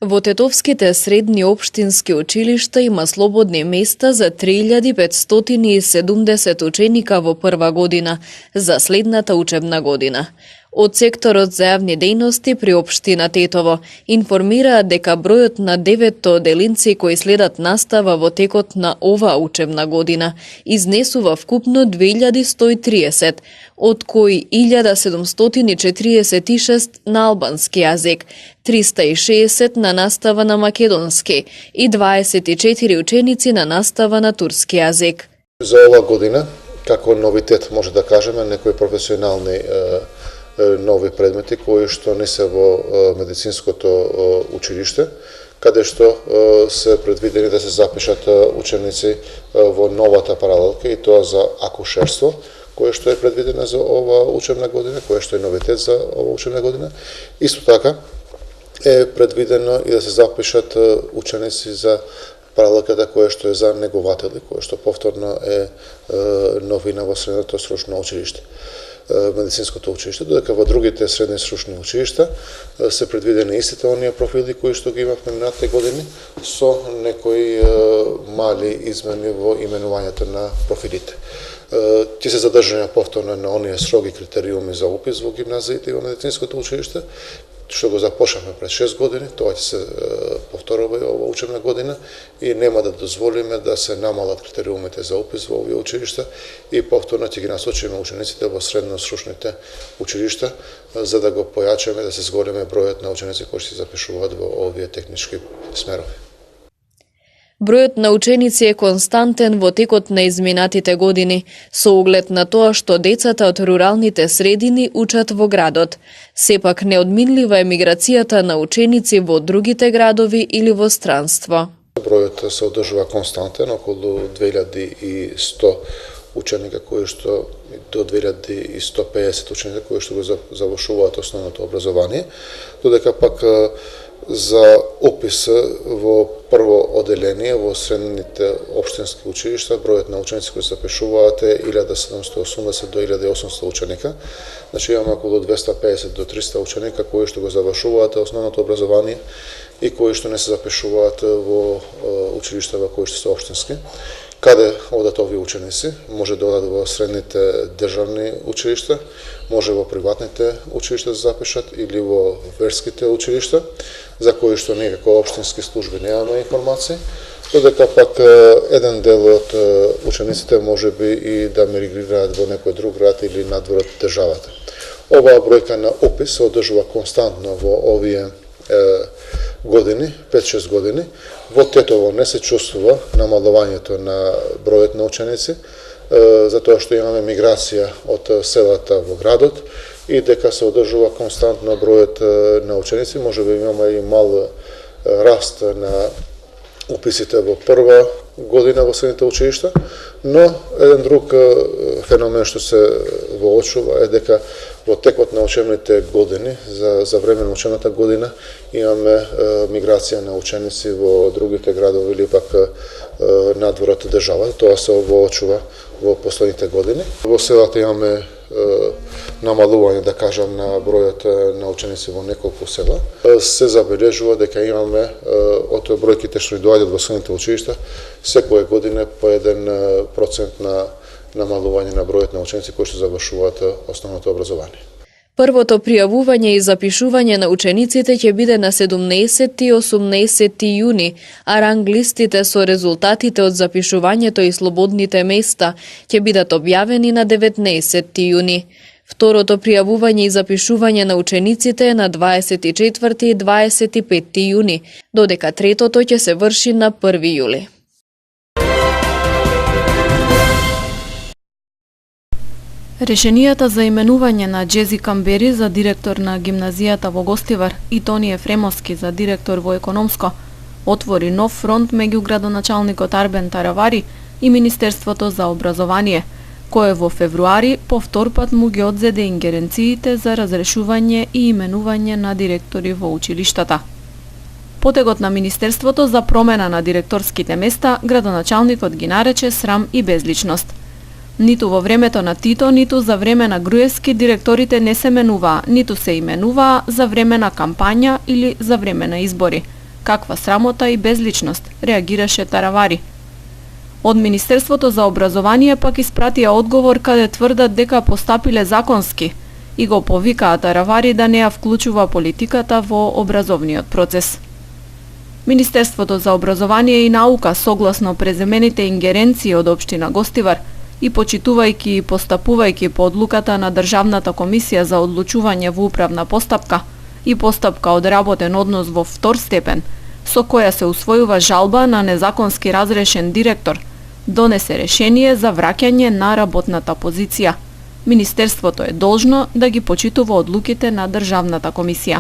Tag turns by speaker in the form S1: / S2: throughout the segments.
S1: Во Тетовските средни општински училишта има слободни места за 3570 ученика во прва година за следната учебна година. Од секторот за јавни дејности при општина Тетово информираат дека бројот на 9 оделинци кои следат настава во текот на оваа учебна година изнесува вкупно 2130, од кои 1746 на албански јазик, 360 на настава на македонски и 24 ученици на настава на турски јазик.
S2: За оваа година, како новитет може да кажеме, некои професионални нови предмети кои што не се во медицинското училиште, каде што се предвидени да се запишат ученици во новата паралелка и тоа за акушерство, кое што е предвидено за оваа учебна година, кое што е новитет за оваа учебна година. Исто така е предвидено и да се запишат ученици за паралелката кое што е за негователи, кое што повторно е новина во средното срочно училиште, медицинското училиште, додека во другите средни срочни училишта се предвидени истите оние профили кои што ги имавме минатите години со некои мали измени во именувањето на профилите. Ти се задржања повторно на оние строги критериуми за упис во гимназиите и во медицинското училиште, што го започнавме пред 6 години, тоа ќе се повторува и ова учебна година и нема да дозволиме да се намалат критериумите за упис во овие училишта и повторно ќе ги насочиме учениците во средносрочните училишта за да го појачаме, да се зголеме бројот на ученици кои се запишуваат во овие технички смерови.
S1: Бројот на ученици е константен во текот на изминатите години, со оглед на тоа што децата од руралните средини учат во градот. Сепак неодминлива е миграцијата на ученици во другите градови или во странство.
S2: Бројот се одржува константен, околу 2100 ученика кои што до 2150 ученика кои што го завршуваат основното образование, додека пак за опис во прво оделение во средните општински училишта бројот на ученици кои се запишуваат е 1780 до 1800 ученика. Значи имаме околу 250 до 300 ученика кои што го завршуваат основното образование и кои што не се запишуваат во училишта кои што се општински. Каде одат овие ученици? Може да одат во средните државни училишта, може во приватните училишта да запишат или во верските училишта, за кои што ние како општински служби немаме информации, додека пак еден дел од учениците може би и да мигрираат во некој друг град или надвор од државата. Оваа бројка на опис се одржува константно во овие години, 5-6 години. Во Тетово не се чувствува намалувањето на бројот на ученици, затоа што имаме миграција од селата во градот и дека се одржува константно бројот на ученици. Може би имаме и мал раст на уписите во прва година во средните училишта, но еден друг феномен што се воочува е дека во текот на учебните години, за време на учебната година, имаме миграција на ученици во другите градови или пак надвор од државата. Тоа се воочува во последните години. Во селата имаме намалување, да кажам, на бројот на ученици во неколку села. Се забележува дека имаме од бројките што доаѓаат во средните училишта секоја година по 1% на намалување на бројот на ученици кои што завршуваат основното образование.
S1: Првото пријавување и запишување на учениците ќе биде на 17 и 18 јуни, а ранглистите со резултатите од запишувањето и слободните места ќе бидат објавени на 19 јуни. Второто пријавување и запишување на учениците е на 24 и 25 јуни, додека третото ќе се врши на 1 јули.
S3: Решенијата за именување на Джези Камбери за директор на гимназијата во Гостивар и Тони Ефремовски за директор во Економско отвори нов фронт меѓу градоначалникот Арбен Таравари и Министерството за образование, кое во февруари повторпат му ги одзеде ингеренциите за разрешување и именување на директори во училиштата. Потегот на Министерството за промена на директорските места градоначалникот ги нарече срам и безличност. Ниту во времето на Тито, ниту за време на Груевски директорите не се менуваа, ниту се именуваа за време на кампања или за време на избори. Каква срамота и безличност, реагираше Таравари. Од Министерството за образование пак испратија одговор каде тврдат дека постапиле законски и го повикаа Таравари да не ја вклучува политиката во образовниот процес. Министерството за образование и наука, согласно преземените ингеренции од општина Гостивар и почитувајќи и постапувајќи по одлуката на Државната комисија за одлучување во управна постапка и постапка од работен однос во втор степен, со која се усвојува жалба на незаконски разрешен директор, донесе решение за враќање на работната позиција. Министерството е должно да ги почитува одлуките на Државната комисија.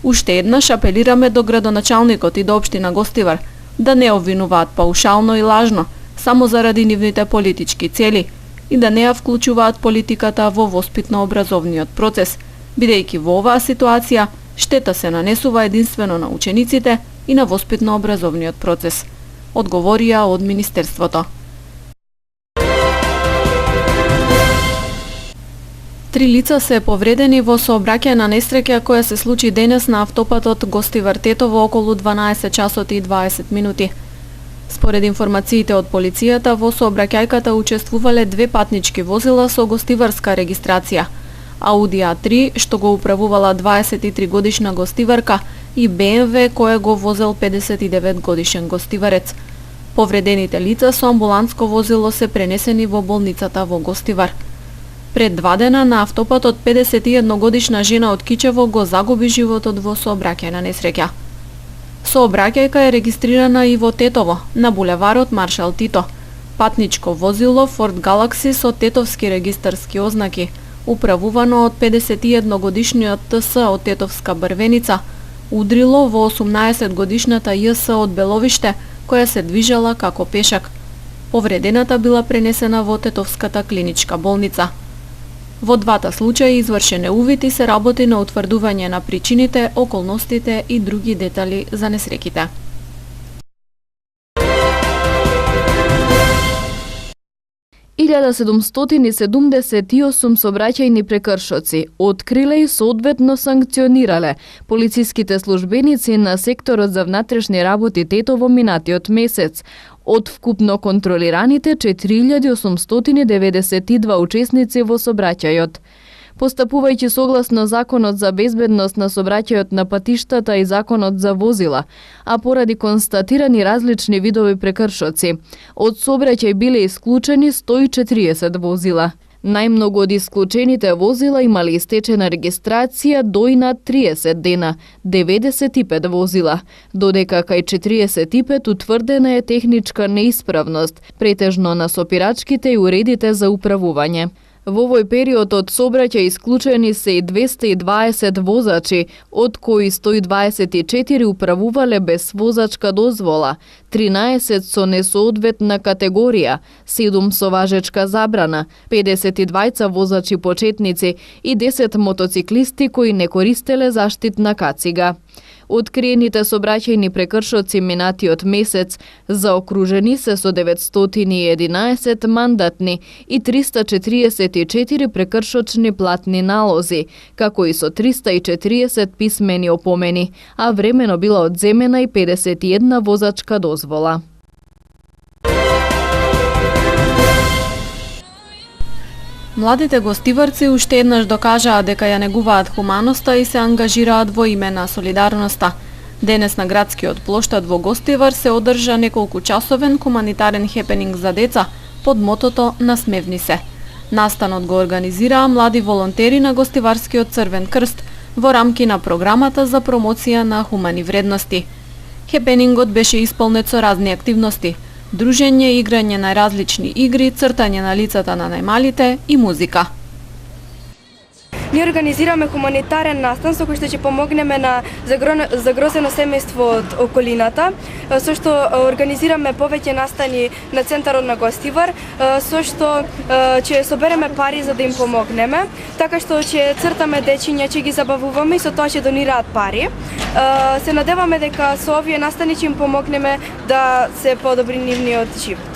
S3: Уште еднаш апелираме до градоначалникот и до општина Гостивар да не обвинуваат паушално и лажно, само заради нивните политички цели и да не ја вклучуваат политиката во воспитно-образовниот процес, бидејќи во оваа ситуација штета се нанесува единствено на учениците и на воспитно-образовниот процес, одговорија од Министерството. 3 лица се повредени во сообраќајна несреќа која се случи денес на автопатот Гостивар-Тетово околу 12 часот и 20 минути. Според информациите од полицијата, во сообраќајката учествувале 2 патнички возила со гостиварска регистрација, Ауди А3, што го управувала 23 годишна гостиварка, и БМВ која го возел 59 годишен гостиварец. Повредените лица со амбуланско возило се пренесени во болницата во Гостивар. Пред 2 дена на автопатот 51 годишна жена од Кичево го загуби животот во сообраќајна несреќа. Сообраќајка е регистрирана и во Тетово, на булеварот Маршал Тито. Патничко возило Ford Galaxy со тетовски регистарски ознаки, управувано од 51 годишниот ТС од Тетовска Брвеница, удрило во 18 годишната ЈС од Беловиште, која се движела како пешак. Повредената била пренесена во Тетовската клиничка болница. Во двата случаи извршен е увид и се работи на утврдување на причините, околностите и други детали за несреќите.
S1: Илјада 778 сообраќајни прекршоци откриле и соодветно санкционирале полициските службеници на секторот за внатрешни работи Тетово минатиот месец, од вкупно контролираните 4892 учесници во сообраќајот. Постапувајќи согласно Законот за безбедност на сообраќајот на патиштата и Законот за возила, а поради констатирани различни видови прекршоци, од сообраќај биле исклучени 140 возила. Најмногу од исклучените возила имале истечена регистрација до и над 30 дена, 95 возила, додека кај 45 утврдена е техничка неисправност, претежно на сопирачките и уредите за управување. Во овој период од сообраќај исклучени се и 220 возачи, од кои 124 управувале без возачка дозвола, 13 со несоодветна категорија, 7 со важечка забрана, 52 возачи почетници и 10 мотоциклисти кои не користеле заштитна кацига. Откриените сообраќајни прекршоци минатиот месец заокружени се со 911 мандатни и 344 прекршочни платни налози, како и со 340 писмени опомени, а времено била одземена и 51 возачка дозвола.
S3: Младите гостиварци уште еднаш докажаа дека ја негуваат хуманоста и се ангажираат во име на солидарноста. Денес на градскиот плоштад во Гостивар се одржа неколку часовен хуманитарен хепенинг за деца под мотото "Насмевни се". Настанот го организираа млади волонтери на Гостиварскиот Црвен крст во рамки на програмата за промоција на хумани вредности. Хепенингот беше исполнет со разни активности: дружење, играње на различни игри, цртање на лицата на најмалите и музика.
S4: Ние организираме хуманитарен настан со кој што ќе помогнеме на загрозено семејство од околината, со што организираме повеќе настани на центарот на Гостивар, со што ќе собереме пари за да им помогнеме, така што ќе цртаме дечиња, ќе ги забавуваме и со тоа ќе донираат пари. Се надеваме дека со овие настани ќе им помогнеме да се подобри нивниот живот.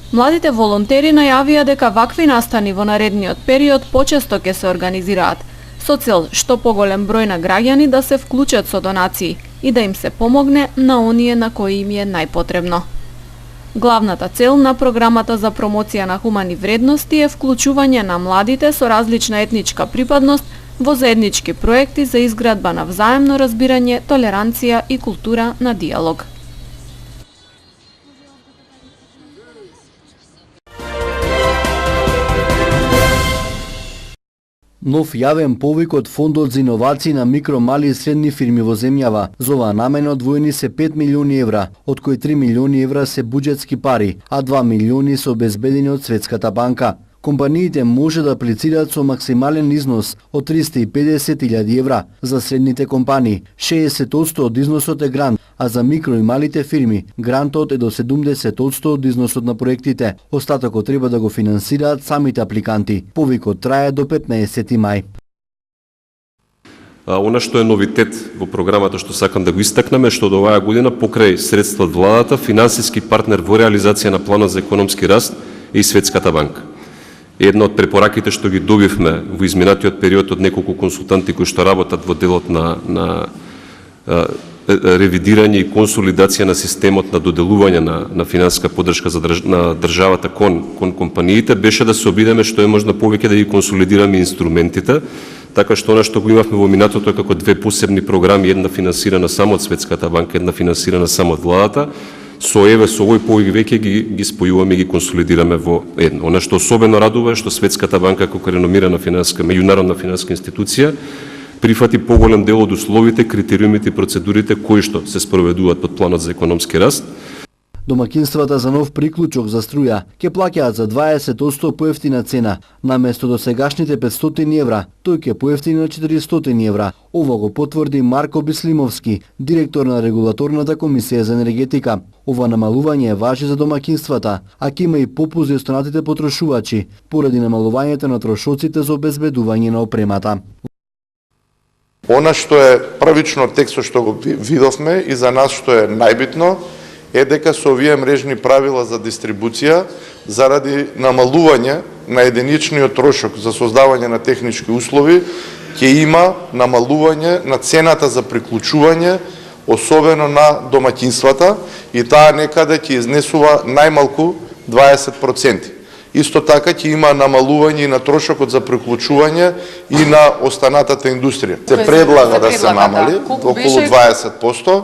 S3: Младите волонтери најавија дека вакви настани во наредниот период почесто ќе се организираат, со цел што поголем број на граѓани да се вклучат со донации и да им се помогне на оние на кои им е најпотребно. Главната цел на програмата за промоција на хумани вредности е вклучување на младите со различна етничка припадност во заеднички проекти за изградба на взаемно разбирање, толеранција и култура на диалог.
S5: Нов јавен повик од Фондот за иновации на микро, мали и средни фирми во земјава. За оваа намена одвоени се 5 милиони евра, од кои 3 милиони евра се буџетски пари, а 2 милиони се обезбедени од Светската банка. Компаниите може да аплицираат со максимален износ од 350.000 евра, за средните компании 60% од износот е грант, а за микро и малите фирми грантот е до 70% од износот на проектите. Остатокот треба да го финансираат самите апликанти. Повикот трае до 15 мај.
S6: Она што е новитет во програмата што сакам да го истакнеме, што до оваа година покрај средства од владата, финансиски партнер во реализација на планот за економски раст е и Светската банка. Една од препораките што ги добивме во изминатиот период од неколку консултанти кои што работат во делот на ревидирање и консолидација на системот на доделување на финансиска поддршка на државата кон компаниите беше да се обидеме што е можно повеќе да ги консолидираме инструментите, така што она што го имавме во минатото како две посебни програми, една финансирана само од Светската банка, една финансирана само од владата, со овој повик веќе ги спојуваме и ги консолидираме во едно. Она што особено радува е што Светската банка како реномирана меѓународна финансиска институција прифати поголем дел од условите, критериумите и процедурите кои што се спроведуваат под планот за економски раст.
S5: Домакинствата за нов приклучок за струја ќе плаќаат за 20% поевтина цена, наместо до сегашните 500 евра, тој ќе поевтини на 400 евра. Ова го потврди Марко Бислимовски, директор на Регулаторната комисија за енергетика. Ова намалување важи за домакинствата, а ќе има и попуст за останатите потрошувачи, поради намалувањето на трошоците за обезбедување на опремата.
S7: Она што е првично текстот што го видовме и за нас што е најбитно е дека со овие мрежни правила за дистрибуција, заради намалување на единичниот трошок за создавање на технички услови, ќе има намалување на цената за приклучување, особено на домаќинствата, и таа некаде ќе изнесува најмалку 20%. Исто така ќе има намалување и на трошокот за приклучување и на останатата индустрија. Се предлага да се намали околу 20%.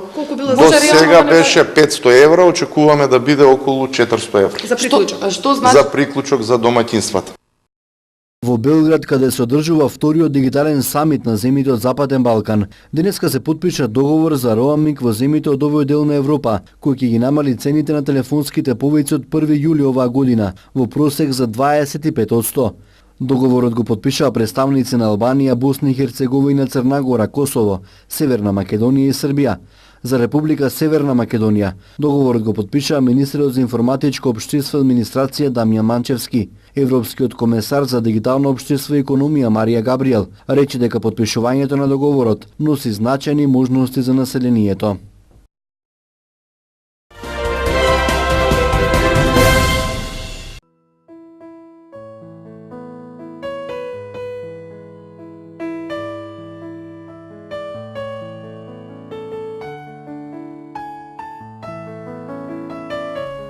S7: До сега беше 500 евра, очекуваме да биде околу 400 евра.
S8: За приклучок. Што значи?
S7: За приклучок за домаќинствата.
S5: Во Белград, каде се одржува вториот дигитален самит на земјите од Западен Балкан, денеска се потпиша договор за роаминг во земјите од овој дел на Европа, кој ќе ги намали цените на телефонските повици од 1 јули оваа година, во просек за 25%. Договорот го потпишаа представници на Албанија, Босна и Херцеговина, Црна Гора, Косово, Северна Македонија и Србија. За Република Северна Македонија договорот го потпишаа министерот за информатичко општество и администрација Дамјан Манчевски. Европскиот комесар за дигитално општество и економија Марија Габриел рече дека потпишувањето на договорот носи значајни можности за населението.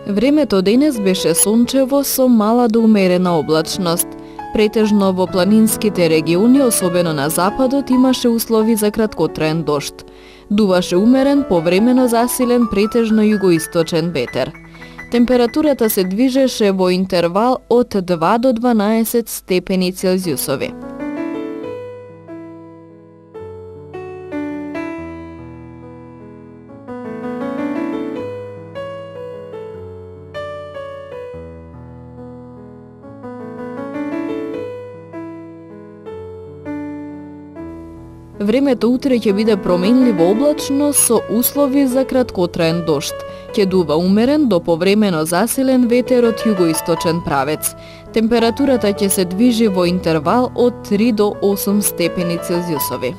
S1: Времето денес беше сончево со мала до умерена облачност. Претежно во планинските региони, особено на западот, имаше услови за краткотраен дожд. Дуваше умерен, повремено засилен, претежно југоисточен ветер. Температурата се движеше во интервал од 2 до 12 степени Целзиусови. Времето утре ќе биде променливо облачно со услови за краткотраен дожд. Ќе дува умерен до повремено засилен ветер од југоисточен правец. Температурата ќе се движи во интервал од 3 до 8 степени Целзиусови.